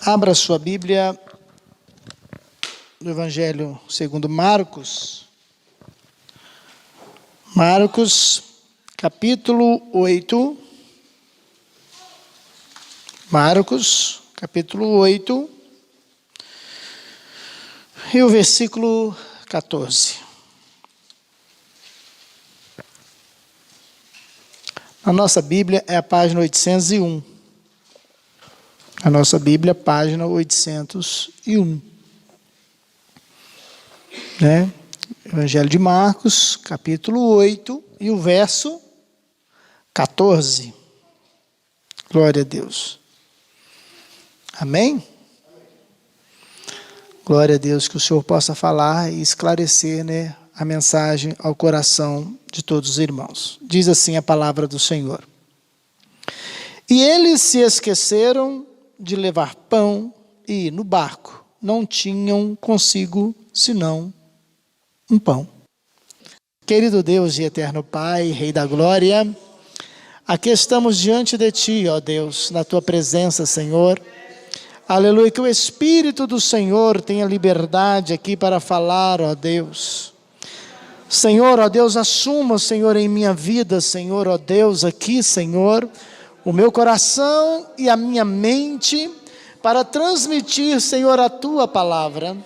Abra sua Bíblia no Evangelho segundo Marcos. Marcos, capítulo 8. Marcos, capítulo 8. E o versículo 14. A nossa Bíblia é a página 801. A nossa Bíblia, página 801. Né? Evangelho de Marcos, capítulo 8, e o verso 14. Glória a Deus. Amém? Glória a Deus, que o Senhor possa falar e esclarecer, né, a mensagem ao coração de todos os irmãos. Diz assim a palavra do Senhor. E eles se esqueceram de levar pão e, no barco, não tinham consigo senão um pão. Querido Deus e eterno Pai, Rei da Glória, aqui estamos diante de Ti, ó Deus, na Tua presença, Senhor. Aleluia, que o Espírito do Senhor tenha liberdade aqui para falar, ó Deus. Senhor, ó Deus, assuma, Senhor, em minha vida, Senhor, ó Deus, aqui, Senhor, o meu coração e a minha mente para transmitir, Senhor, a Tua palavra.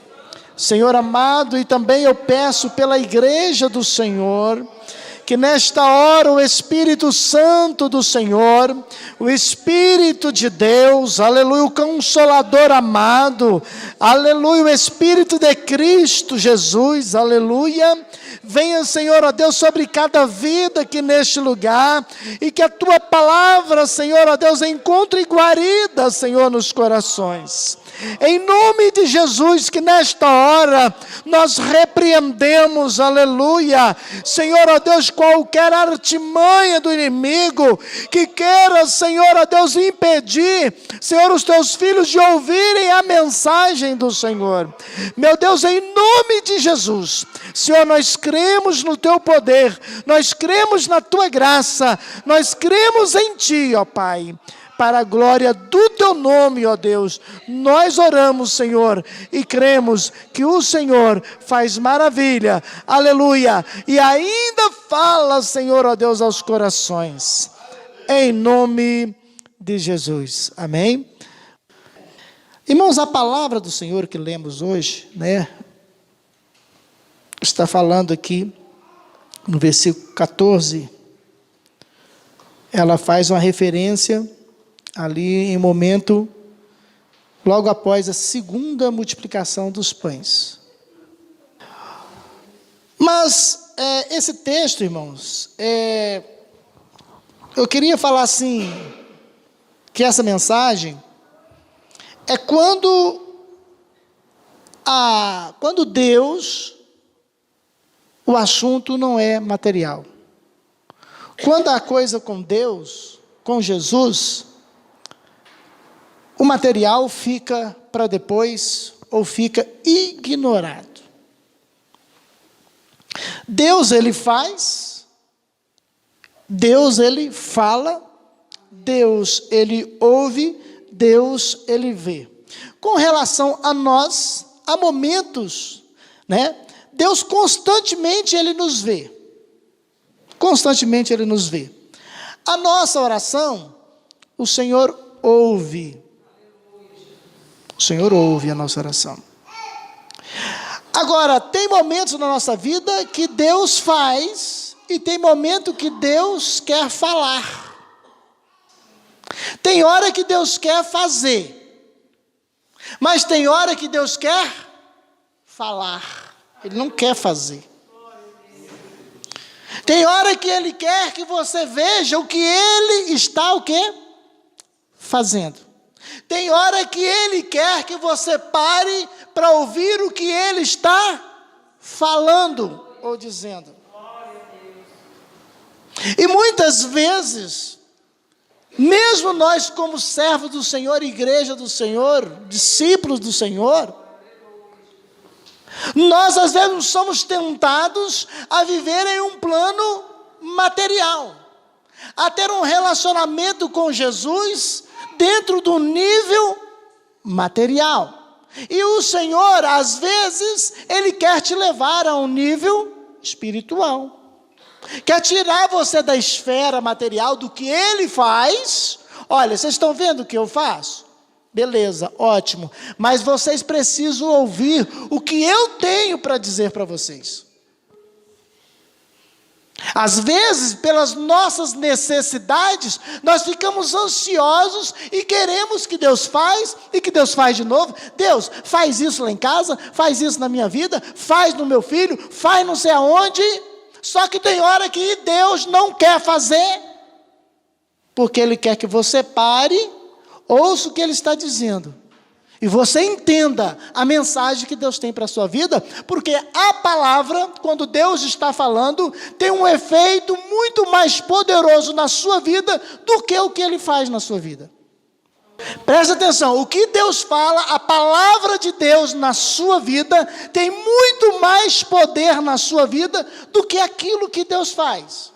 Senhor amado, e também eu peço pela igreja do Senhor, que nesta hora o Espírito Santo do Senhor, o Espírito de Deus, aleluia, o Consolador amado, aleluia, o Espírito de Cristo Jesus, aleluia, venha, Senhor, ó Deus, sobre cada vida aqui neste lugar, e que a Tua palavra, Senhor, ó Deus, encontre guarida, Senhor, nos corações. Em nome de Jesus, que nesta hora nós repreendemos, aleluia, Senhor, ó Deus, qualquer artimanha do inimigo que queira, Senhor, ó Deus, impedir, Senhor, os Teus filhos de ouvirem a mensagem do Senhor. Meu Deus, em nome de Jesus, Senhor, nós cremos no Teu poder, nós cremos na Tua graça, nós cremos em Ti, ó Pai. Para a glória do Teu nome, ó Deus, nós oramos, Senhor, e cremos que o Senhor faz maravilha, aleluia, e ainda fala, Senhor, ó Deus, aos corações, em nome de Jesus, amém? Irmãos, a palavra do Senhor que lemos hoje, né, está falando aqui, no versículo 14, ela faz uma referência ali em momento, logo após a segunda multiplicação dos pães. Mas esse texto, irmãos, eu queria falar assim, que essa mensagem é quando Deus, o assunto não é material. Quando a coisa com Deus, com Jesus, o material fica para depois ou fica ignorado. Deus, Ele faz, Deus, Ele fala, Deus, Ele ouve, Deus, Ele vê. Com relação a nós, há momentos, né? Deus constantemente, Ele nos vê. Constantemente Ele nos vê. A nossa oração, o Senhor ouve. O Senhor ouve a nossa oração. Agora, tem momentos na nossa vida que Deus faz, e tem momento que Deus quer falar. Tem hora que Deus quer fazer, mas tem hora que Deus quer falar. Ele não quer fazer. Tem hora que Ele quer que você veja o que Ele está, o quê? Fazendo. Tem hora que Ele quer que você pare para ouvir o que Ele está falando ou dizendo. E muitas vezes, mesmo nós como servos do Senhor, igreja do Senhor, discípulos do Senhor, nós às vezes somos tentados a viver em um plano material, a ter um relacionamento com Jesus dentro do nível material. E o Senhor, às vezes, Ele quer te levar a um nível espiritual. Quer tirar você da esfera material, do que Ele faz. Olha, vocês estão vendo o que eu faço? Beleza, ótimo. Mas vocês precisam ouvir o que eu tenho para dizer para vocês. Às vezes, pelas nossas necessidades, nós ficamos ansiosos e queremos que Deus faz, e que Deus faz de novo. Deus, faz isso lá em casa, faz isso na minha vida, faz no meu filho, faz não sei aonde. Só que tem hora que Deus não quer fazer, porque Ele quer que você pare, ouça o que Ele está dizendo, e você entenda a mensagem que Deus tem para a sua vida, porque a palavra, quando Deus está falando, tem um efeito muito mais poderoso na sua vida, do que o que Ele faz na sua vida. Presta atenção, o que Deus fala, a palavra de Deus na sua vida, tem muito mais poder na sua vida, do que aquilo que Deus faz.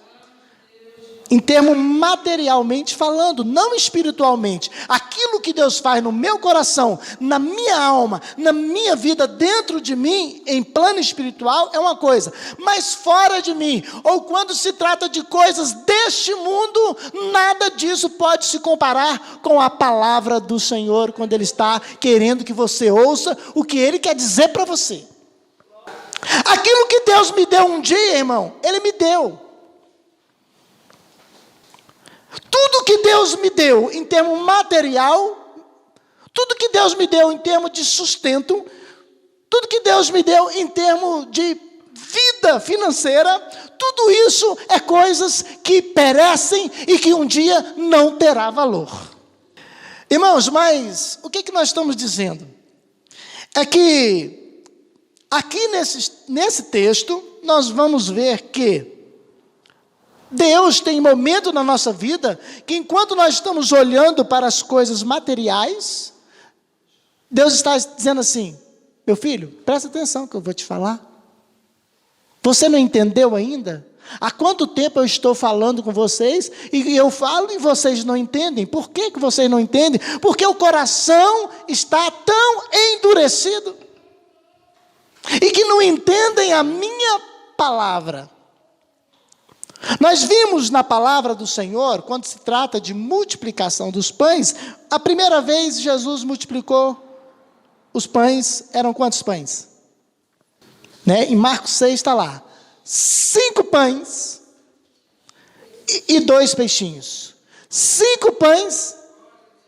Em termos materialmente falando, não espiritualmente. Aquilo que Deus faz no meu coração, na minha alma, na minha vida, dentro de mim, em plano espiritual, é uma coisa. Mas fora de mim, ou quando se trata de coisas deste mundo, nada disso pode se comparar com a palavra do Senhor, quando Ele está querendo que você ouça o que Ele quer dizer para você. Aquilo que Deus me deu um dia, irmão, Ele me deu. Tudo que Deus me deu em termos material, tudo que Deus me deu em termos de sustento, tudo que Deus me deu em termos de vida financeira, tudo isso é coisas que perecem e que um dia não terá valor. Irmãos, mas o que nós estamos dizendo? É que aqui nesse texto nós vamos ver que Deus tem momento na nossa vida que, enquanto nós estamos olhando para as coisas materiais, Deus está dizendo assim: meu filho, presta atenção que eu vou te falar. Você não entendeu ainda? Há quanto tempo eu estou falando com vocês e eu falo e vocês não entendem? Por que vocês não entendem? Porque o coração está tão endurecido e que não entendem a minha palavra. Nós vimos na palavra do Senhor, quando se trata de multiplicação dos pães, a primeira vez Jesus multiplicou os pães, eram quantos pães? Em Marcos 6 está lá, 5 pães e 2 peixinhos. 5 pães,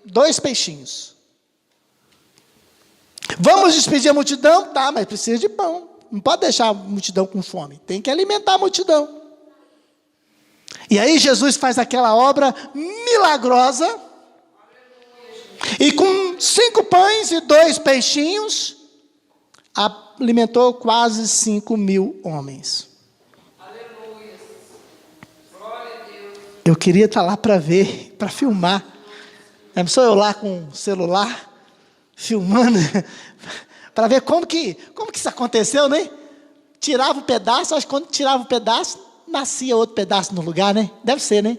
2 peixinhos. Vamos despedir a multidão? Tá, mas precisa de pão. Não pode deixar a multidão com fome, tem que alimentar a multidão. E aí Jesus faz aquela obra milagrosa, e com 5 pães e 2 peixinhos, alimentou quase 5.000 homens. Aleluia. Glória a Deus. Eu queria estar lá para ver, para filmar. Sou eu lá com o celular, filmando, para ver como que isso aconteceu, né? Tirava o pedaço, acho que quando tirava o pedaço, nascia outro pedaço no lugar, né? Deve ser, né?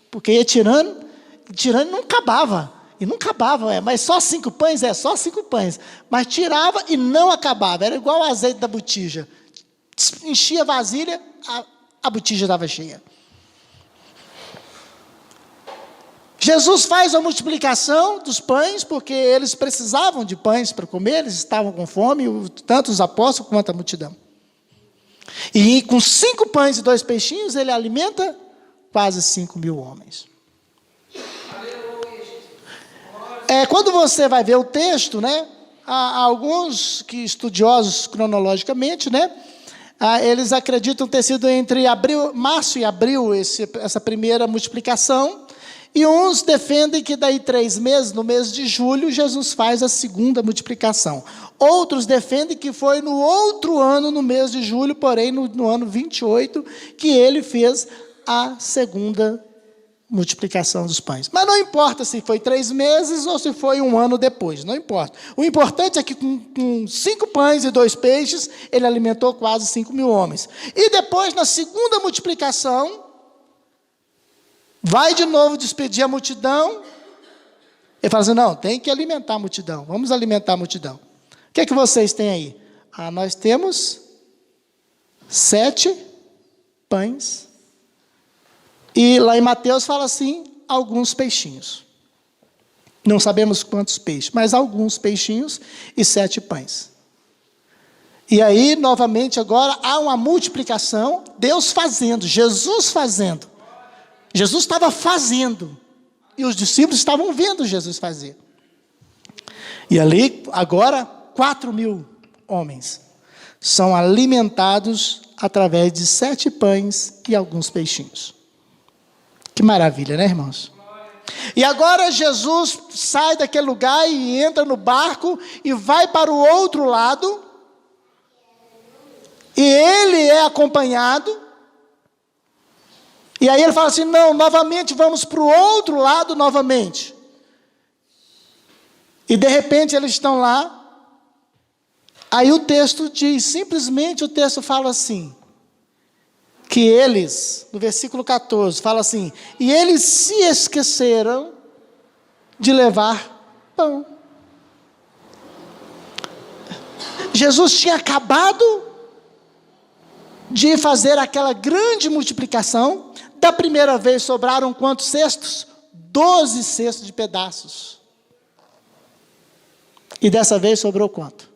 Porque ia tirando e não acabava. E não acabava, mas só 5 pães? Só 5 pães. Mas tirava e não acabava. Era igual o azeite da botija. Enchia a vasilha, a botija estava cheia. Jesus faz a multiplicação dos pães, porque eles precisavam de pães para comer, eles estavam com fome, tanto os apóstolos quanto a multidão. E com 5 pães e 2 peixinhos, ele alimenta quase 5.000 homens. Quando você vai ver o texto, né, há alguns estudiosos cronologicamente, né, eles acreditam ter sido entre março e abril essa primeira multiplicação, e uns defendem que daí 3 meses, no mês de julho, Jesus faz a segunda multiplicação. Outros defendem que foi no outro ano, no mês de julho, porém no ano 28, que ele fez a segunda multiplicação dos pães. Mas não importa se foi 3 meses ou se foi 1 ano depois, não importa. O importante é que com 5 pães e 2 peixes, ele alimentou quase 5.000 homens. E depois, na segunda multiplicação, vai de novo despedir a multidão, Ele fala assim, não, tem que alimentar a multidão, vamos alimentar a multidão. O que é que vocês têm aí? Nós temos 7 pães, e lá em Mateus fala assim, alguns peixinhos. Não sabemos quantos peixes, mas alguns peixinhos e 7 pães. E aí, novamente, agora há uma multiplicação, Deus fazendo, Jesus fazendo. Jesus estava fazendo, e os discípulos estavam vendo Jesus fazer. E ali, agora, 4.000 homens são alimentados através de 7 pães e alguns peixinhos. Que maravilha, né, irmãos? E agora Jesus sai daquele lugar e entra no barco e vai para o outro lado. E ele é acompanhado. E aí ele fala assim, não, novamente vamos para o outro lado novamente. E de repente eles estão lá. Aí o texto diz, simplesmente o texto fala assim, que eles, no versículo 14, fala assim, e eles se esqueceram de levar pão. Jesus tinha acabado de fazer aquela grande multiplicação. Da primeira vez sobraram quantos cestos? 12 cestos de pedaços. E dessa vez sobrou quanto?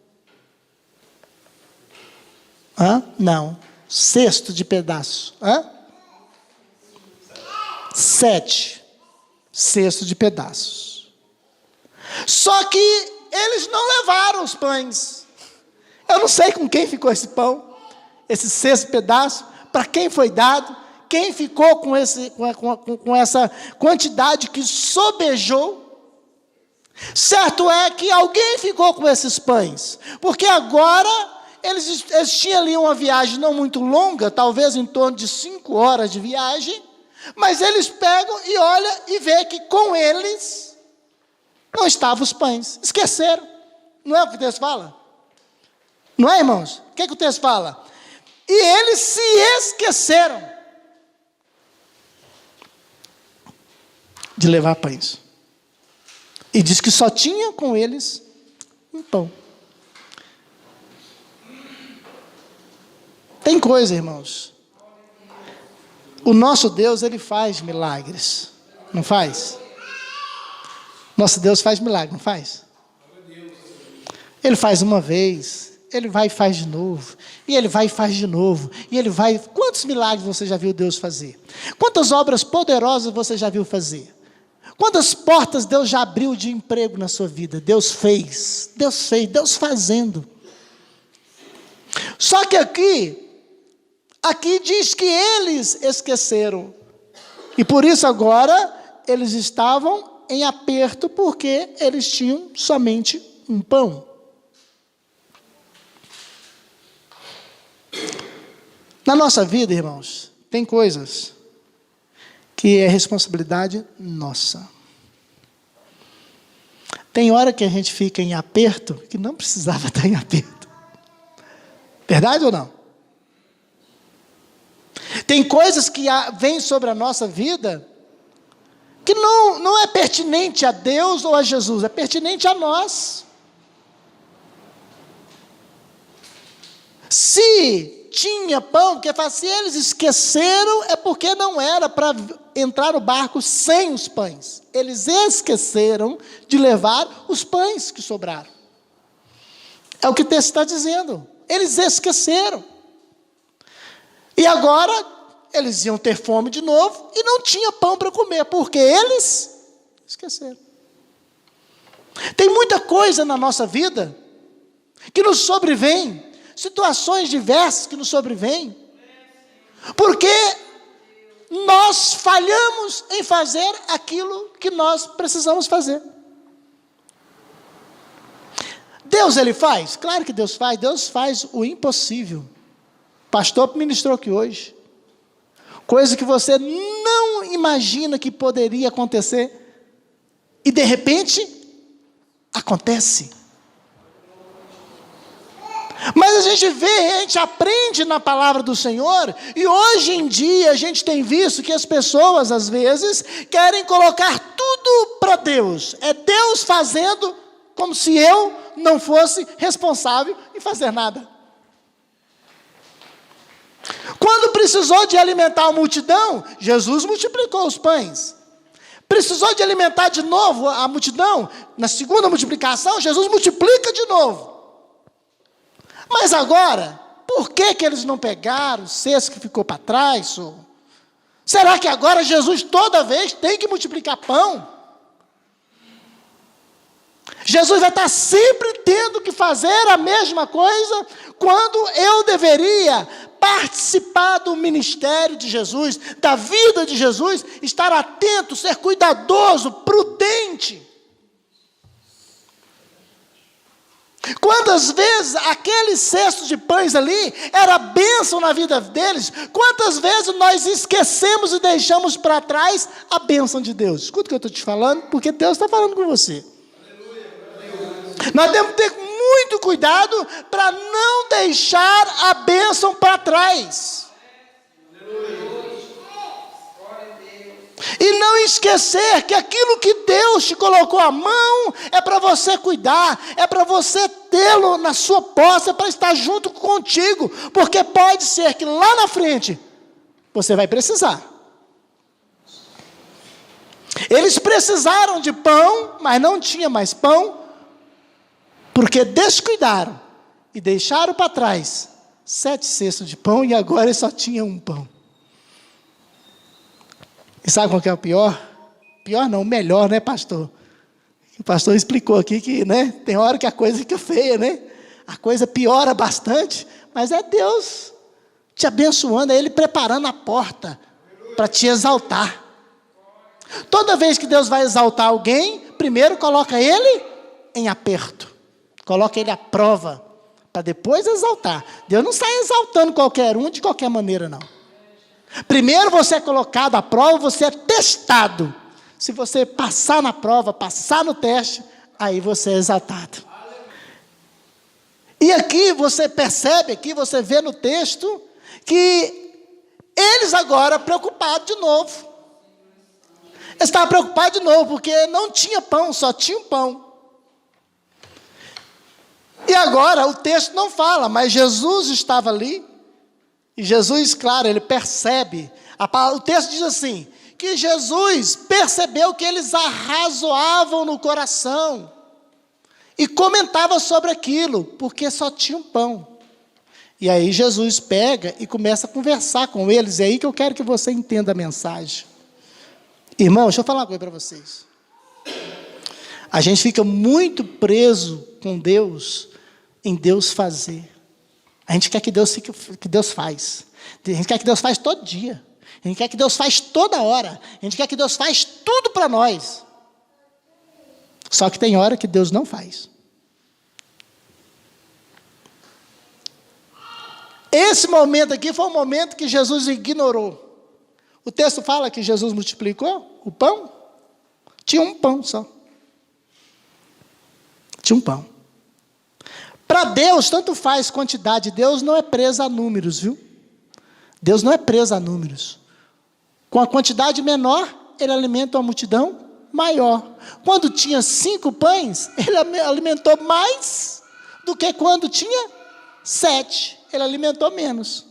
Não. Cesto de pedaços. 7 cestos de pedaços. Só que eles não levaram os pães. Eu não sei com quem ficou esse pão, esse cesto de pedaços, para quem foi dado, quem ficou com essa quantidade que sobejou. Certo é que alguém ficou com esses pães, porque agora eles tinham ali uma viagem não muito longa, talvez em torno de 5 horas de viagem, mas eles pegam e olham e vê que com eles não estavam os pães, esqueceram. Não é o que o texto fala? Não é, irmãos? O que o texto fala? E eles se esqueceram de levar pães. E diz que só tinha com eles um pão. Tem coisa, irmãos. O nosso Deus, Ele faz milagres. Não faz? Nosso Deus faz milagre, não faz? Ele faz uma vez, Ele vai e faz de novo, e Ele vai e faz de novo, e Ele vai... Quantos milagres você já viu Deus fazer? Quantas obras poderosas você já viu fazer? Quantas portas Deus já abriu de emprego na sua vida? Deus fez, Deus fazendo. Só que aqui diz que eles esqueceram. E por isso agora eles estavam em aperto, porque eles tinham somente um pão. Na nossa vida, irmãos, tem coisas que é responsabilidade nossa. Tem hora que a gente fica em aperto, que não precisava estar em aperto. Verdade ou não? Tem coisas que vêm sobre a nossa vida, que não é pertinente a Deus ou a Jesus, é pertinente a nós. Se tinha pão, porque se eles esqueceram, é porque não era para entrar no barco sem os pães. Eles esqueceram de levar os pães que sobraram. É o que o texto está dizendo. Eles esqueceram. E agora, eles iam ter fome de novo, e não tinha pão para comer, porque eles esqueceram. Tem muita coisa na nossa vida, que nos sobrevém, situações diversas que nos sobrevêm, porque nós falhamos em fazer aquilo que nós precisamos fazer. Deus, Ele faz? Claro que Deus faz o impossível. O pastor ministrou aqui hoje, coisa que você não imagina que poderia acontecer, e de repente, acontece. Mas a gente vê, a gente aprende na palavra do Senhor, e hoje em dia a gente tem visto que as pessoas às vezes querem colocar tudo para contra Deus. É Deus fazendo como se eu não fosse responsável em fazer nada. Quando precisou de alimentar a multidão, Jesus multiplicou os pães. Precisou de alimentar de novo a multidão, na segunda multiplicação, Jesus multiplica de novo. Mas agora, por que eles não pegaram o cesto que ficou para trás? Será que agora Jesus toda vez tem que multiplicar pão? Jesus vai estar sempre tendo que fazer a mesma coisa, quando eu deveria participar do ministério de Jesus, da vida de Jesus, estar atento, ser cuidadoso, prudente. Quantas vezes aquele cesto de pães ali era bênção na vida deles? Quantas vezes nós esquecemos e deixamos para trás a bênção de Deus? Escuta o que eu estou te falando, porque Deus está falando com você. Nós temos que ter muito cuidado para não deixar a bênção para trás. E não esquecer que aquilo que Deus te colocou à mão é para você cuidar, é para você tê-lo na sua posse, é para estar junto contigo, porque pode ser que lá na frente você vai precisar. Eles precisaram de pão, mas não tinha mais pão, porque descuidaram e deixaram para trás 7 cestos de pão, e agora eles só tinham um pão. E sabe qual que é o pior? Pior não, o melhor, né, pastor? O pastor explicou aqui que, né, tem hora que a coisa fica feia, né? A coisa piora bastante, mas é Deus te abençoando, é Ele preparando a porta para te exaltar. Toda vez que Deus vai exaltar alguém, primeiro coloca ele em aperto, coloca ele à prova, para depois exaltar. Deus não sai exaltando qualquer um de qualquer maneira, não. Primeiro você é colocado à prova, você é testado. Se você passar na prova, passar no teste, aí você é exaltado. E aqui você percebe, aqui você vê no texto, que eles agora preocupados de novo. Eles estavam preocupados de novo, porque não tinha pão, só tinha um pão. E agora o texto não fala, mas Jesus estava ali. E Jesus, claro, ele percebe. O texto diz assim, que Jesus percebeu que eles arrazoavam no coração. E comentava sobre aquilo, porque só tinha um pão. E aí Jesus pega e começa a conversar com eles. É aí que eu quero que você entenda a mensagem. Irmão, deixa eu falar uma coisa para vocês. A gente fica muito preso com Deus, em Deus fazer. A gente quer que Deus faz. A gente quer que Deus faz todo dia. A gente quer que Deus faz toda hora. A gente quer que Deus faz tudo para nós. Só que tem hora que Deus não faz. Esse momento aqui foi um momento que Jesus ignorou. O texto fala que Jesus multiplicou o pão. Tinha um pão só. Tinha um pão. Para Deus, tanto faz quantidade. Deus não é preso a números, viu? Deus não é preso a números. Com a quantidade menor, Ele alimenta uma multidão maior. Quando tinha 5 pães, Ele alimentou mais do que quando tinha 7. Ele alimentou menos.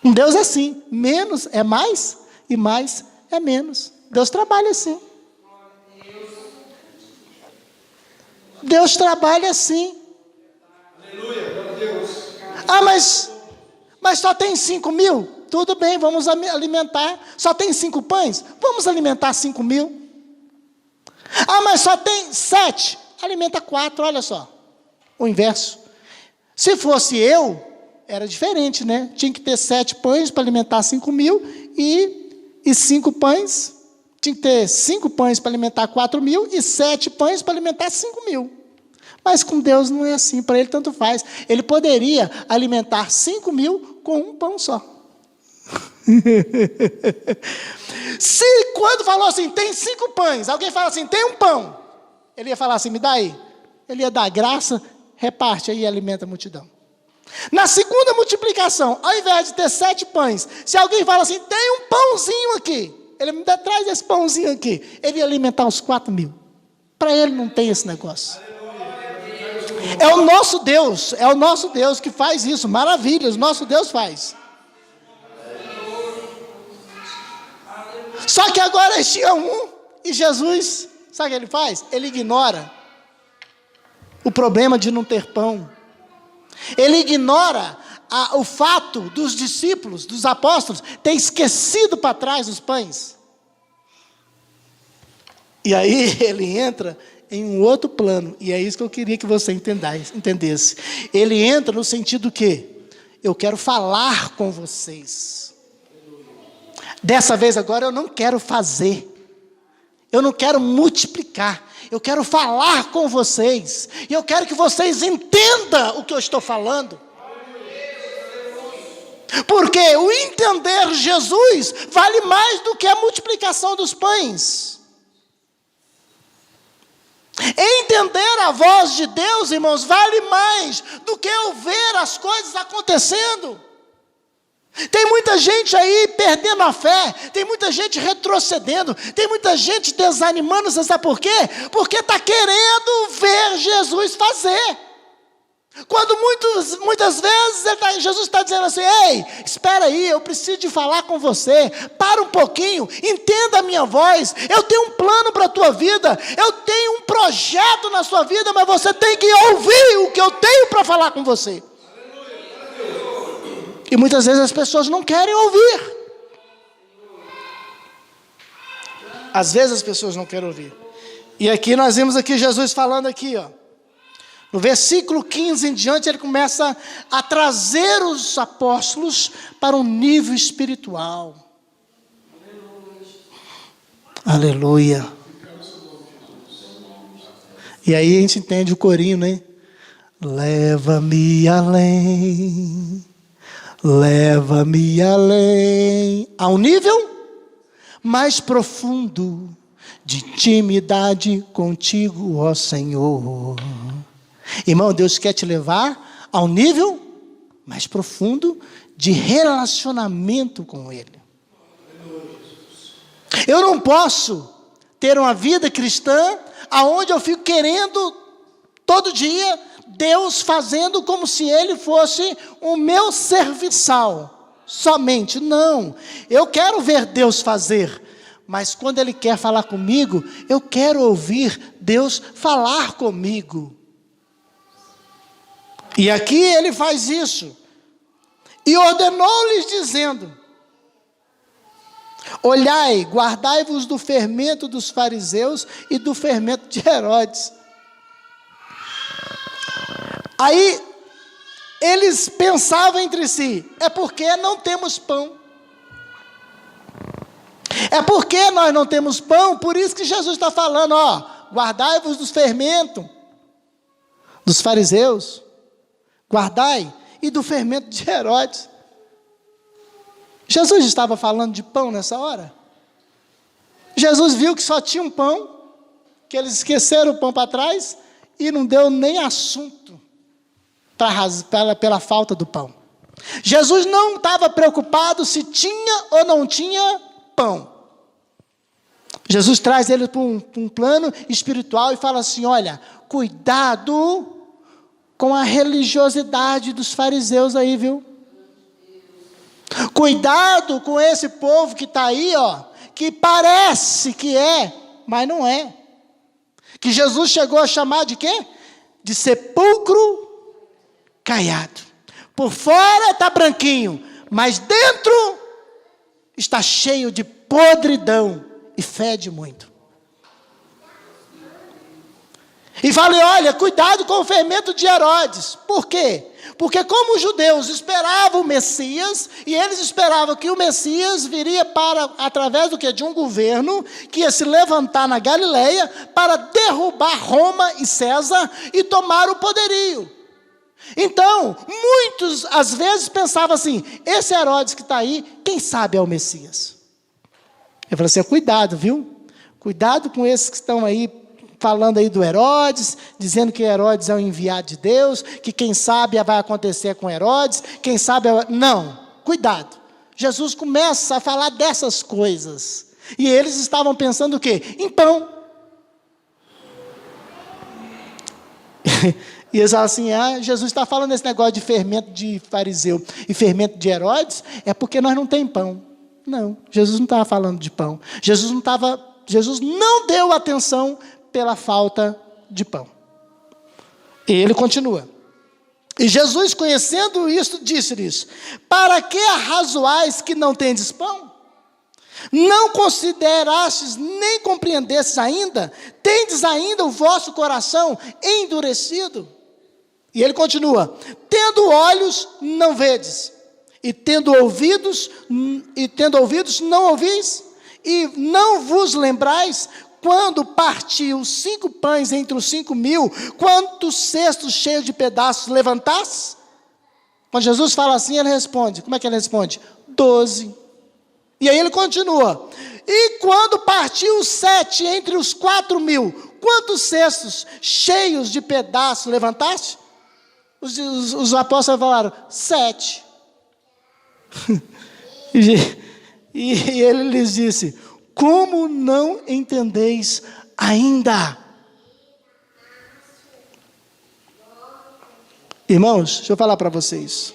Um Deus é assim, menos é mais e mais é menos. Deus trabalha assim. Deus trabalha assim. Ah, mas só tem 5.000? Tudo bem, vamos alimentar. Só tem 5 pães? Vamos alimentar 5.000. Ah, mas só tem 7? Alimenta 4, olha só. O inverso. Se fosse eu, era diferente, né? Tinha que ter 7 pães para alimentar 5.000 e 5 pães. Tinha que ter 5 pães para alimentar 4.000 e 7 pães para alimentar 5.000. Mas com Deus não é assim, para Ele tanto faz. Ele poderia alimentar 5.000 com um pão só. Se quando falou assim, tem 5 pães, alguém fala assim, tem um pão, ele ia falar assim, me dá aí. Ele ia dar graça, reparte aí e alimenta a multidão. Na segunda multiplicação, ao invés de ter 7 pães, se alguém fala assim, tem um pãozinho aqui, Ele me dá, traz esse pãozinho aqui. Ele ia alimentar uns 4.000. Para ele não tem esse negócio. É o nosso Deus que faz isso. Maravilhas, nosso Deus faz. Só que agora eles tinham um, e Jesus, sabe o que ele faz? Ele ignora o problema de não ter pão. Ele ignora o fato dos discípulos, dos apóstolos, ter esquecido para trás os pães. E aí ele entra em um outro plano, e é isso que eu queria que você entendesse. Ele entra no sentido que eu quero falar com vocês. Dessa vez agora eu não quero fazer, eu não quero multiplicar, eu quero falar com vocês, e eu quero que vocês entendam o que eu estou falando. Porque o entender Jesus vale mais do que a multiplicação dos pães. Entender a voz de Deus, irmãos, vale mais do que eu ver as coisas acontecendo. Tem muita gente aí perdendo a fé, tem muita gente retrocedendo, tem muita gente desanimando, você sabe por quê? Porque está querendo ver Jesus fazer. Quando muitas vezes Jesus está dizendo assim: ei, espera aí, eu preciso de falar com você, para um pouquinho, entenda a minha voz, eu tenho um plano para a tua vida, eu tenho um projeto na sua vida, mas você tem que ouvir o que eu tenho para falar com você. E muitas vezes as pessoas não querem ouvir. Às vezes as pessoas não querem ouvir. E aqui nós vimos aqui Jesus falando aqui, ó. No versículo 15 em diante, ele começa a trazer os apóstolos para um nível espiritual. Aleluia. E aí a gente entende o corinho, né? Leva-me além, leva-me além, a um nível mais profundo de intimidade contigo, ó Senhor. Irmão, Deus quer te levar a um nível mais profundo de relacionamento com Ele. Eu não posso ter uma vida cristã aonde eu fico querendo todo dia Deus fazendo como se Ele fosse o meu serviçal somente. Não, eu quero ver Deus fazer, mas quando Ele quer falar comigo, eu quero ouvir Deus falar comigo. E aqui ele faz isso, e ordenou-lhes dizendo: olhai, guardai-vos do fermento dos fariseus e do fermento de Herodes. Aí eles pensavam entre si: é porque não temos pão. É porque nós não temos pão, por isso que Jesus está falando, ó, guardai-vos dos fermentos dos fariseus, guardai, e do fermento de Herodes. Jesus estava falando de pão nessa hora? Jesus viu que só tinha um pão, que eles esqueceram o pão para trás, e não deu nem assunto pela falta do pão. Jesus não estava preocupado se tinha ou não tinha pão. Jesus traz ele para um plano espiritual e fala assim: olha, cuidado com a religiosidade dos fariseus aí, viu? Cuidado com esse povo que está aí, ó, que parece que é, mas não é. Que Jesus chegou a chamar de quê? De sepulcro caiado. Por fora está branquinho, mas dentro está cheio de podridão e fede muito. E falei: olha, cuidado com o fermento de Herodes. Por quê? Porque como os judeus esperavam o Messias, e eles esperavam que o Messias viria através do quê? De um governo que ia se levantar na Galileia para derrubar Roma e César e tomar o poderio. Então, muitos às vezes pensavam assim: esse Herodes que está aí, quem sabe é o Messias. Eu falei assim: cuidado, viu? Cuidado com esses que estão aí falando aí do Herodes, dizendo que Herodes é o enviado de Deus, que quem sabe vai acontecer com Herodes, quem sabe... Não, cuidado. Jesus começa a falar dessas coisas. E eles estavam pensando o quê? Em pão. E eles falam assim, Jesus está falando esse negócio de fermento de fariseu e fermento de Herodes, é porque nós não tem pão. Não, Jesus não estava falando de pão. Jesus não deu atenção pela falta de pão. E ele continua. E Jesus, conhecendo isto, disse-lhes: para que arrazoais que não tendes pão? Não considerastes nem compreendestes ainda? Tendes ainda o vosso coração endurecido? E ele continua: tendo olhos, não vedes, e tendo ouvidos não ouvis, e não vos lembrais, quando partiu 5 pães entre os 5.000, quantos cestos cheios de pedaços levantaste? Quando Jesus fala assim, ele responde, como é que ele responde? 12. E aí ele continua: e quando partiu 7 entre os 4.000, quantos cestos cheios de pedaços levantaste? Os apóstolos falaram, 7. E ele lhes disse: como não entendeis ainda? Irmãos, deixa eu falar para vocês.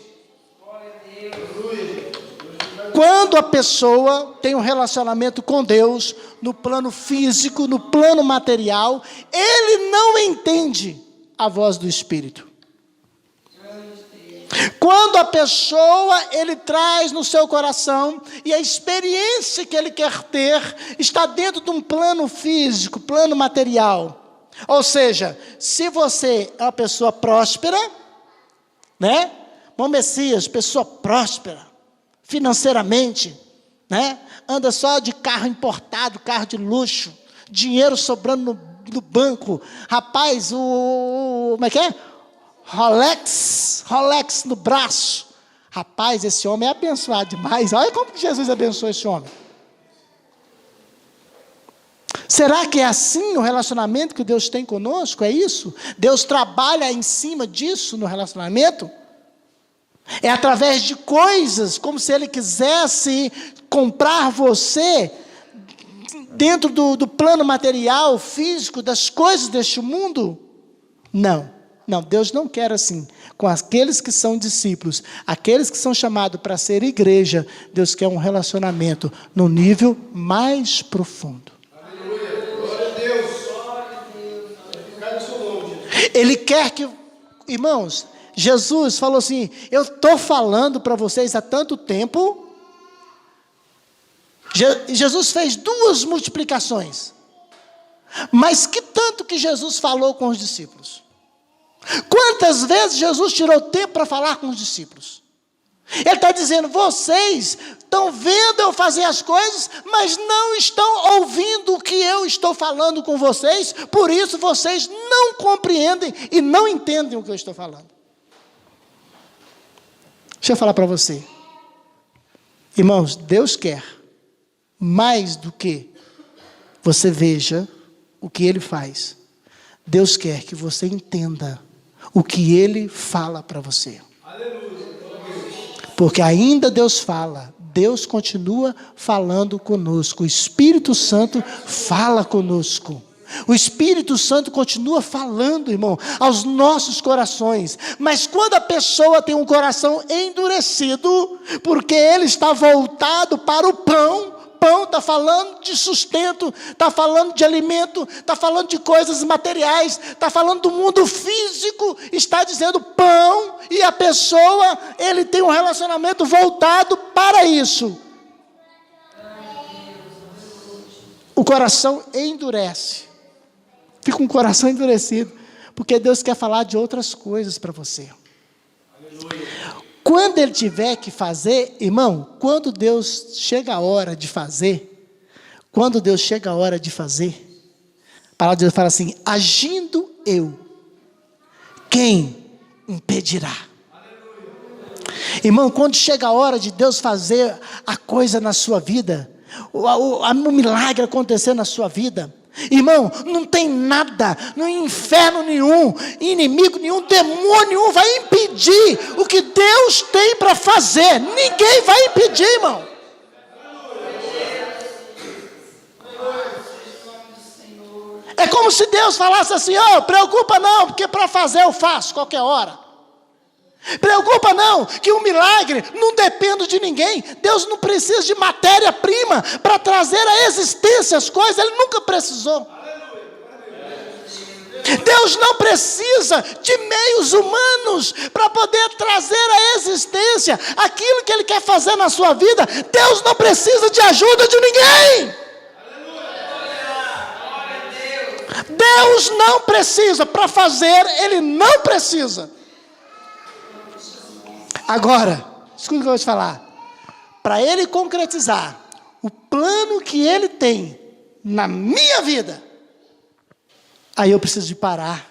Quando a pessoa tem um relacionamento com Deus, no plano físico, no plano material, ele não entende a voz do Espírito. Quando a pessoa, ele traz no seu coração, e a experiência que ele quer ter, está dentro de um plano físico, plano material. Ou seja, se você é uma pessoa próspera, né? Bom Messias, pessoa próspera, financeiramente, né? Anda só de carro importado, carro de luxo, dinheiro sobrando no banco. Rapaz, como é que é? Rolex no braço. Rapaz, esse homem é abençoado demais. Olha como que Jesus abençoou esse homem. Será que é assim o relacionamento que Deus tem conosco? É isso? Deus trabalha em cima disso no relacionamento? É através de coisas, como se Ele quisesse comprar você dentro do plano material, físico, das coisas deste mundo? Não. Não, Deus não quer assim. Com aqueles que são discípulos, aqueles que são chamados para ser igreja, Deus quer um relacionamento no nível mais profundo. Aleluia, glória a Deus. Ele quer que, irmãos, Jesus falou assim: eu estou falando para vocês há tanto tempo. Jesus fez 2 multiplicações. Mas que tanto que Jesus falou com os discípulos? Quantas vezes Jesus tirou tempo para falar com os discípulos? Ele está dizendo: vocês estão vendo eu fazer as coisas, mas não estão ouvindo o que eu estou falando com vocês, por isso vocês não compreendem e não entendem o que eu estou falando. Deixa eu falar para você, irmãos, Deus quer mais do que você veja o que Ele faz. Deus quer que você entenda o que Ele fala para você. Porque ainda Deus fala, Deus continua falando conosco, o Espírito Santo fala conosco. O Espírito Santo continua falando, irmão, aos nossos corações. Mas quando a pessoa tem um coração endurecido, porque ele está voltado para o pão está falando de sustento, está falando de alimento, está falando de coisas materiais, está falando do mundo físico, está dizendo pão, e a pessoa, ele tem um relacionamento voltado para isso. O coração endurece, fica um coração endurecido, porque Deus quer falar de outras coisas para você. Aleluia. Quando Ele tiver que fazer, irmão, quando Deus chega a hora de fazer, a palavra de Deus fala assim: agindo eu, quem impedirá? Aleluia. Irmão, quando chega a hora de Deus fazer a coisa na sua vida, o milagre acontecer na sua vida, irmão, não tem nada, no inferno nenhum, inimigo nenhum, demônio nenhum vai impedir o que Deus tem para fazer. Ninguém vai impedir, irmão. É como se Deus falasse assim: ó, preocupa não, porque para fazer eu faço qualquer hora. Preocupa não, que o milagre não depende de ninguém. Deus não precisa de matéria-prima para trazer à existência as coisas, Ele nunca precisou. Deus não precisa de meios humanos para poder trazer à existência aquilo que Ele quer fazer na sua vida. Deus não precisa de ajuda de ninguém. Deus não precisa, para fazer, Ele não precisa. Agora, escuta o que eu vou te falar. Para Ele concretizar o plano que Ele tem na minha vida, aí eu preciso de parar,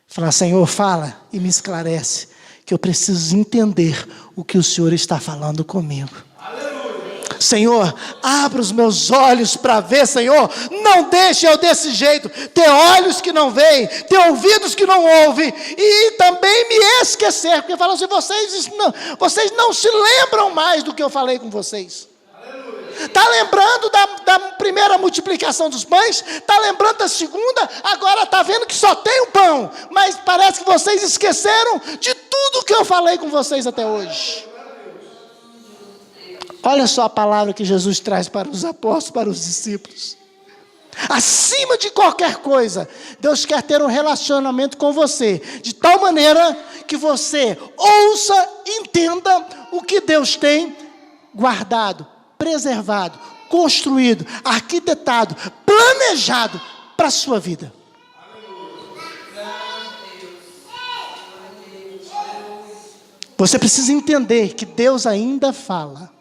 falar: Senhor, fala e me esclarece, que eu preciso entender o que o Senhor está falando comigo. Senhor, abra os meus olhos para ver, Senhor, não deixe eu desse jeito, ter olhos que não veem, ter ouvidos que não ouvem, e também me esquecer, porque falam assim: vocês não se lembram mais do que eu falei com vocês. Está lembrando da primeira multiplicação dos pães? Está lembrando da segunda? Agora está vendo que só tem um pão, mas parece que vocês esqueceram de tudo que eu falei com vocês até hoje. Olha só a palavra que Jesus traz para os apóstolos, para os discípulos. Acima de qualquer coisa, Deus quer ter um relacionamento com você, de tal maneira que você ouça, entenda o que Deus tem guardado, preservado, construído, arquitetado, planejado para a sua vida. Você precisa entender que Deus ainda fala.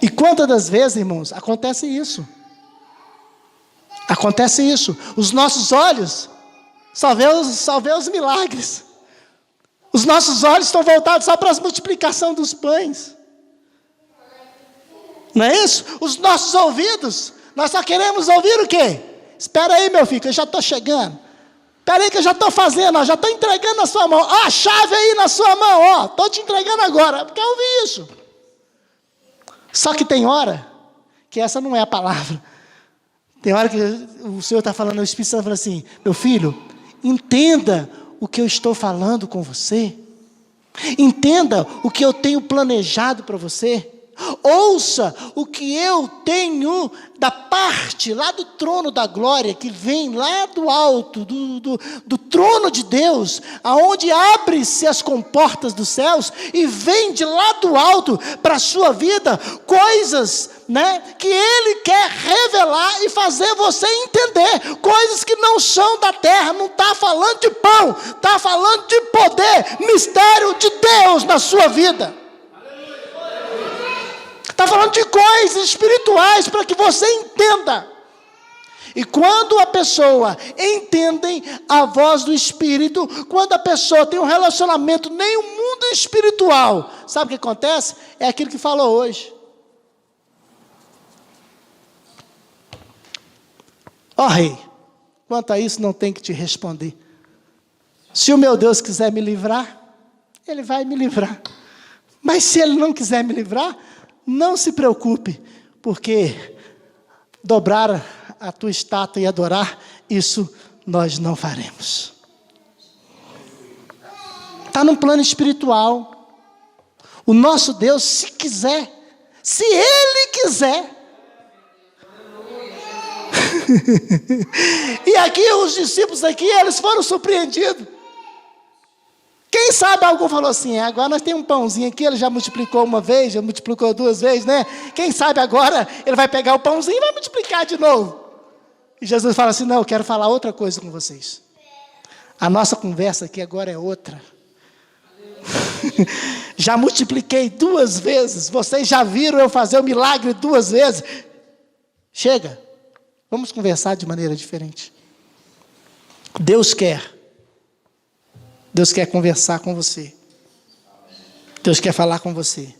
E quantas das vezes, irmãos, acontece isso? Acontece isso. Os nossos olhos só vê os milagres. Os nossos olhos estão voltados só para a multiplicação dos pães. Não é isso? Os nossos ouvidos, nós só queremos ouvir o quê? Espera aí, meu filho, que eu já estou chegando. Espera aí que eu já estou fazendo, já estou entregando na sua mão. Ó, a chave aí na sua mão, estou te entregando agora. Porque eu ouvi isso. Só que tem hora que essa não é a palavra. Tem hora que o Senhor está falando, o Espírito Santo fala assim: meu filho, entenda o que eu estou falando com você. Entenda o que eu tenho planejado para você. Ouça o que eu tenho da parte lá do trono da glória, que vem lá do alto, do trono de Deus, aonde abre-se as comportas dos céus, e vem de lá do alto para a sua vida, coisas, que Ele quer revelar e fazer você entender, coisas que não são da terra. Não está falando de pão, está falando de poder, mistério de Deus na sua vida. Está falando de coisas espirituais para que você entenda. E quando a pessoa entende a voz do Espírito, quando a pessoa tem um relacionamento nem o mundo espiritual, sabe o que acontece? É aquilo que falou hoje. Ó rei, quanto a isso não tem que te responder. Se o meu Deus quiser me livrar, Ele vai me livrar. Mas se Ele não quiser me livrar, não se preocupe, porque dobrar a tua estátua e adorar, isso nós não faremos. Está no plano espiritual. O nosso Deus, se quiser, se Ele quiser. E aqui os discípulos aqui, eles foram surpreendidos. Quem sabe algum falou assim: agora nós temos um pãozinho aqui, ele já multiplicou uma vez, já multiplicou duas vezes, Quem sabe agora ele vai pegar o pãozinho e vai multiplicar de novo. E Jesus fala assim: não, eu quero falar outra coisa com vocês. A nossa conversa aqui agora é outra. Já multipliquei 2 vezes, vocês já viram eu fazer o milagre 2 vezes. Chega, vamos conversar de maneira diferente. Deus quer conversar com você. Deus quer falar com você.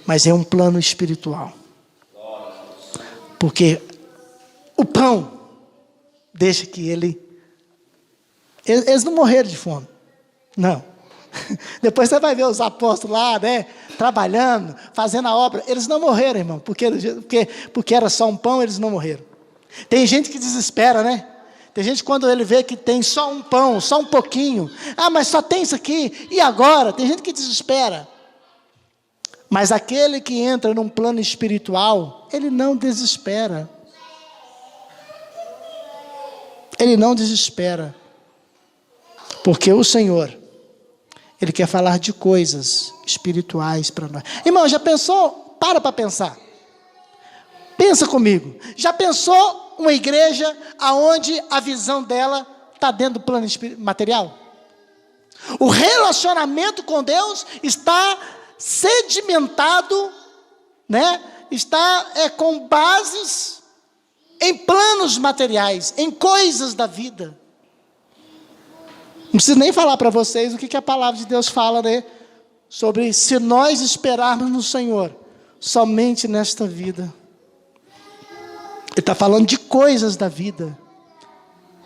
Mas é um plano espiritual. Porque o pão, deixa que eles não morreram de fome. Não. Depois você vai ver os apóstolos lá, trabalhando, fazendo a obra. Eles não morreram, irmão. Porque era só um pão, eles não morreram. Tem gente que desespera, né? Tem gente quando ele vê que tem só um pão, só um pouquinho. Ah, mas só tem isso aqui, e agora? Tem gente que desespera. Mas aquele que entra num plano espiritual, ele não desespera. Ele não desespera. Porque o Senhor, Ele quer falar de coisas espirituais para nós. Irmão, já pensou? Para pensar. Pensa comigo. Já pensou uma igreja onde a visão dela está dentro do plano material? O relacionamento com Deus está sedimentado, né? Está com bases em planos materiais, em coisas da vida. Não preciso nem falar para vocês o que a palavra de Deus fala, né? Sobre se nós esperarmos no Senhor, somente nesta vida. Ele está falando de coisas da vida.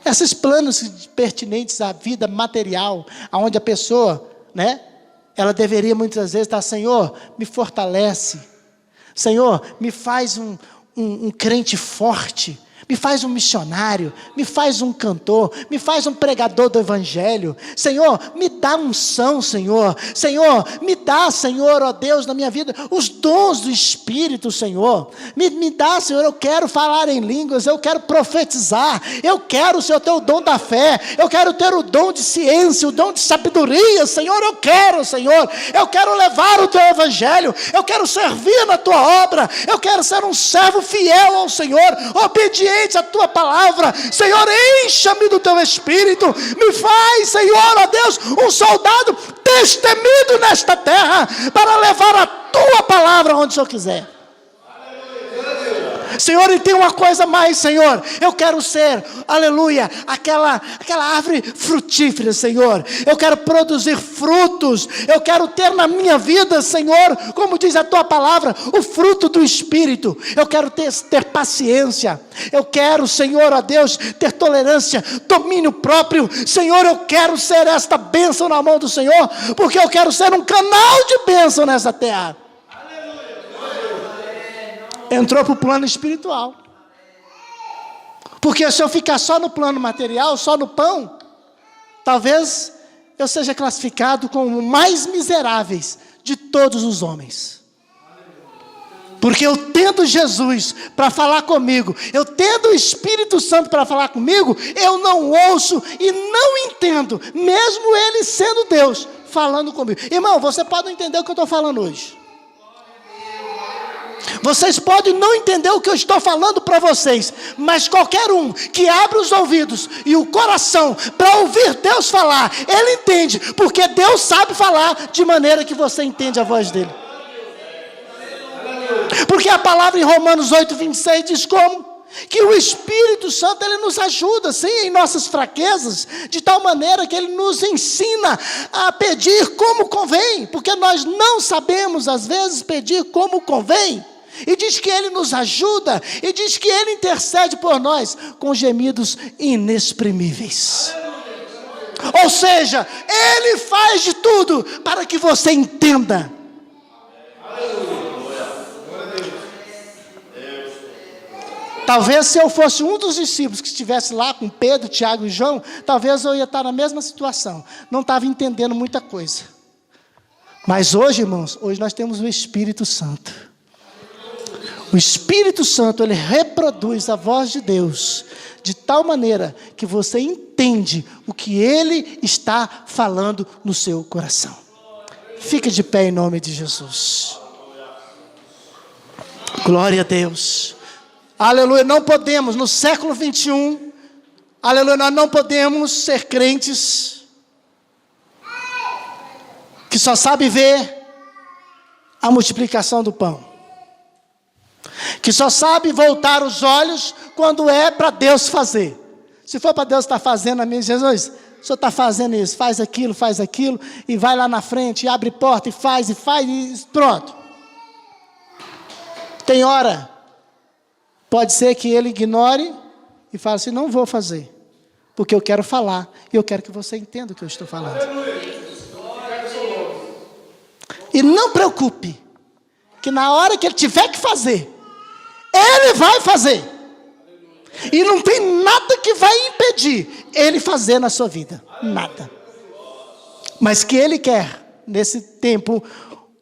Esses planos pertinentes à vida material, onde a pessoa, né? Ela deveria muitas vezes estar, Senhor, me fortalece. Senhor, me faz um crente forte. Me faz um missionário, me faz um cantor, me faz um pregador do evangelho. Senhor, me dá unção, Senhor. Senhor, me dá, Senhor, ó Deus, na minha vida, os dons do Espírito, Senhor. Me dá, Senhor, eu quero falar em línguas, eu quero profetizar, eu quero, Senhor, ter o dom da fé, eu quero ter o dom de ciência, o dom de sabedoria, Senhor, eu quero levar o teu evangelho, eu quero servir na tua obra, eu quero ser um servo fiel ao Senhor, obediente a tua palavra. Senhor, encha-me do teu Espírito, me faz, Senhor, ó Deus, um soldado destemido nesta terra, para levar a tua palavra onde o Senhor quiser. Senhor, e tem uma coisa mais, Senhor, eu quero ser, aleluia, aquela árvore frutífera, Senhor, eu quero produzir frutos, eu quero ter na minha vida, Senhor, como diz a tua palavra, o fruto do Espírito, eu quero ter paciência, eu quero, Senhor, ó Deus, ter tolerância, domínio próprio, Senhor, eu quero ser esta bênção na mão do Senhor, porque eu quero ser um canal de bênção nessa terra. Entrou para o plano espiritual. Porque se eu ficar só no plano material, só no pão, talvez eu seja classificado como o mais miseráveis de todos os homens. Porque eu tendo Jesus para falar comigo, eu tendo o Espírito Santo para falar comigo, eu não ouço e não entendo, mesmo Ele sendo Deus, falando comigo. Irmão, você pode não entender o que eu estou falando hoje. Vocês podem não entender o que eu estou falando para vocês, mas qualquer um que abre os ouvidos e o coração para ouvir Deus falar, ele entende, porque Deus sabe falar de maneira que você entende a voz dele. Porque a palavra em Romanos 8:26 diz como? Que o Espírito Santo, ele nos ajuda, sim, em nossas fraquezas, de tal maneira que ele nos ensina a pedir como convém, porque nós não sabemos, às vezes, pedir como convém, e diz que ele nos ajuda, e diz que ele intercede por nós, com gemidos inexprimíveis. Ou seja, ele faz de tudo, para que você entenda. Talvez se eu fosse um dos discípulos que estivesse lá com Pedro, Tiago e João, talvez eu ia estar na mesma situação. Não estava entendendo muita coisa. Mas hoje, irmãos, hoje nós temos o Espírito Santo. O Espírito Santo, ele reproduz a voz de Deus, de tal maneira que você entende o que ele está falando no seu coração. Fica de pé em nome de Jesus. Glória a Deus. Aleluia, não podemos, no século 21, aleluia, nós não podemos ser crentes que só sabe ver a multiplicação do pão, que só sabe voltar os olhos quando é para Deus fazer. Se for para Deus estar fazendo, amém, Jesus, o Senhor está fazendo isso, faz aquilo, e vai lá na frente, e abre porta, e faz, e pronto. Tem hora, pode ser que ele ignore e fale assim, não vou fazer, porque eu quero falar, e eu quero que você entenda o que eu estou falando. E não preocupe, que na hora que ele tiver que fazer, ele vai fazer. E não tem nada que vai impedir Ele fazer na sua vida. Nada. Mas que Ele quer, nesse tempo,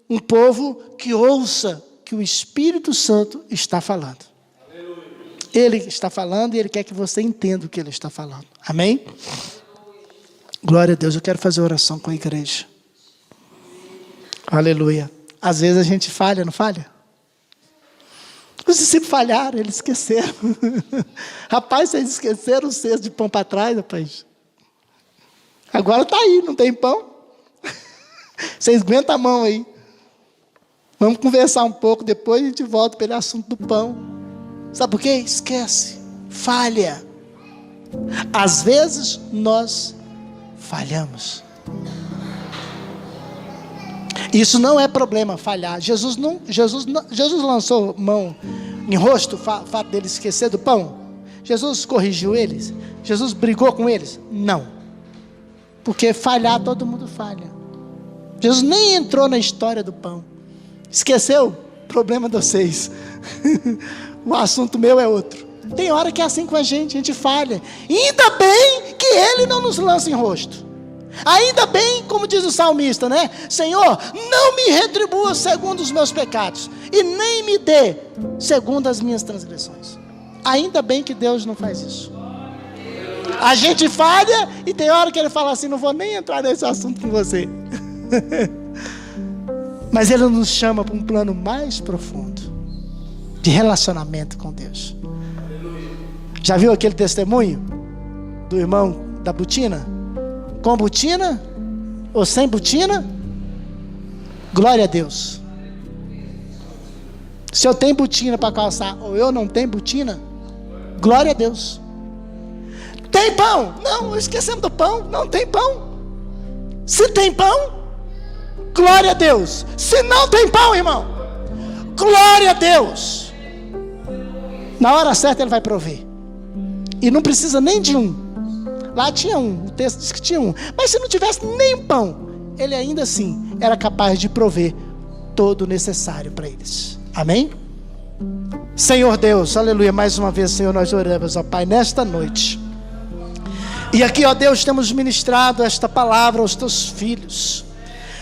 um povo que ouça que o Espírito Santo está falando. Ele está falando e Ele quer que você entenda o que Ele está falando. Amém? Glória a Deus. Eu quero fazer oração com a igreja. Aleluia. Às vezes a gente falha, não falha? Os discípulos falharam, eles esqueceram. Rapaz, vocês esqueceram o cesto de pão para trás, rapaz. Agora está aí, não tem pão. Vocês aguentam a mão aí. Vamos conversar um pouco, depois a gente volta para o assunto do pão. Sabe por quê? Esquece. Falha. Às vezes nós falhamos. Isso não é problema, falhar. Jesus lançou mão em rosto o fato dele esquecer do pão. Jesus corrigiu eles? Jesus brigou com eles? Não. Porque falhar, todo mundo falha. Jesus nem entrou na história do pão. Esqueceu? Problema de vocês. O assunto meu é outro. Tem hora que é assim com a gente falha. Ainda bem que Ele não nos lança em rosto. Ainda bem, como diz o salmista, né? Senhor, não me retribua segundo os meus pecados, e nem me dê segundo as minhas transgressões. Ainda bem que Deus não faz isso. A gente falha, e tem hora que Ele fala assim, não vou nem entrar nesse assunto com você. Mas Ele nos chama para um plano mais profundo, de relacionamento com Deus. Já viu aquele testemunho do irmão da botina? Com botina ou sem botina? Glória a Deus. Se eu tenho botina para calçar ou eu não tenho botina, glória a Deus. Tem pão? Não, esquecemos do pão. Não tem pão. Se tem pão, glória a Deus. Se não tem pão, irmão, glória a Deus. Na hora certa Ele vai prover. E não precisa nem de um. Lá tinha um, o texto diz que tinha um. Mas se não tivesse nem pão, Ele ainda assim era capaz de prover todo o necessário para eles. Amém? Senhor Deus, aleluia, mais uma vez, Senhor, nós oramos, ó Pai, nesta noite. E aqui, ó Deus, temos ministrado esta palavra aos Teus filhos.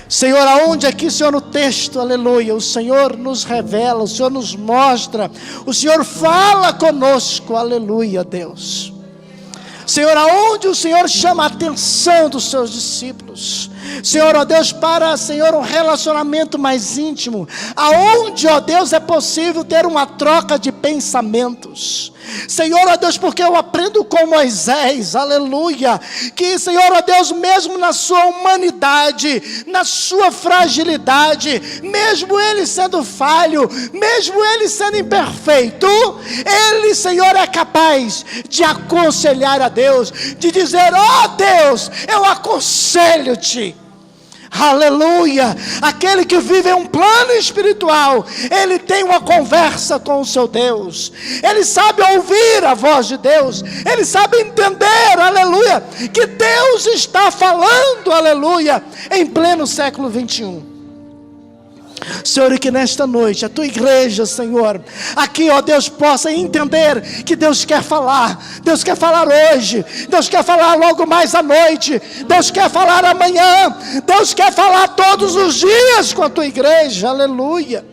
Senhor, aonde aqui, Senhor, no texto, aleluia, o Senhor nos revela, o Senhor nos mostra, o Senhor fala conosco, aleluia, Deus. Senhor, aonde o Senhor chama a atenção dos seus discípulos, Senhor, ó Deus, para, Senhor, um relacionamento mais íntimo, aonde, ó Deus, é possível ter uma troca de pensamentos, Senhor, ó Deus, porque eu aprendo com Moisés, aleluia, que, Senhor, ó Deus, mesmo na sua humanidade, na sua fragilidade, mesmo ele sendo falho, mesmo ele sendo imperfeito, ele, Senhor, é capaz de aconselhar a Deus, de dizer, ó Deus, eu aconselho-te. Aleluia, aquele que vive em um plano espiritual, ele tem uma conversa com o seu Deus, ele sabe ouvir a voz de Deus, ele sabe entender, aleluia, que Deus está falando, aleluia, em pleno século 21. Senhor, e que nesta noite a tua igreja, Senhor, aqui, ó Deus, possa entender que Deus quer falar hoje, Deus quer falar logo mais à noite, Deus quer falar amanhã, Deus quer falar todos os dias com a tua igreja, aleluia.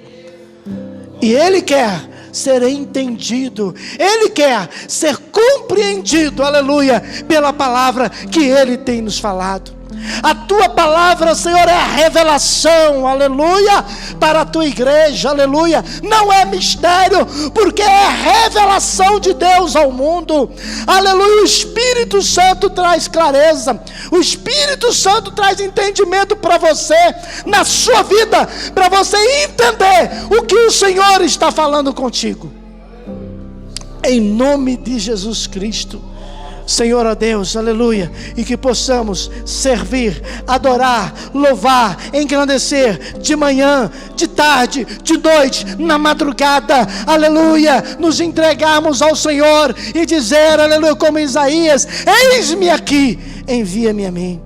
E Ele quer ser entendido, Ele quer ser compreendido, aleluia, pela palavra que Ele tem nos falado. A tua palavra, Senhor, é a revelação, aleluia, para a tua igreja, aleluia. Não é mistério, porque é revelação de Deus ao mundo, aleluia. O Espírito Santo traz clareza, o Espírito Santo traz entendimento para você, na sua vida, para você entender o que o Senhor está falando contigo, em nome de Jesus Cristo. Senhor, ó Deus, aleluia, e que possamos servir, adorar, louvar, engrandecer, de manhã, de tarde, de noite, na madrugada, aleluia, nos entregarmos ao Senhor e dizer, aleluia, como Isaías, eis-me aqui, envia-me a mim.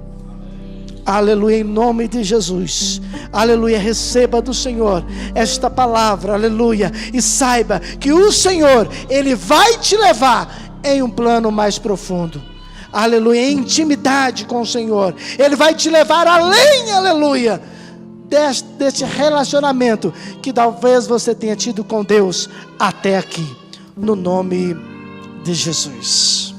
Aleluia, em nome de Jesus. Aleluia, receba do Senhor esta palavra, aleluia. E saiba que o Senhor, Ele vai te levar em um plano mais profundo. Aleluia, em intimidade com o Senhor. Ele vai te levar além, aleluia, deste relacionamento que talvez você tenha tido com Deus até aqui. No nome de Jesus.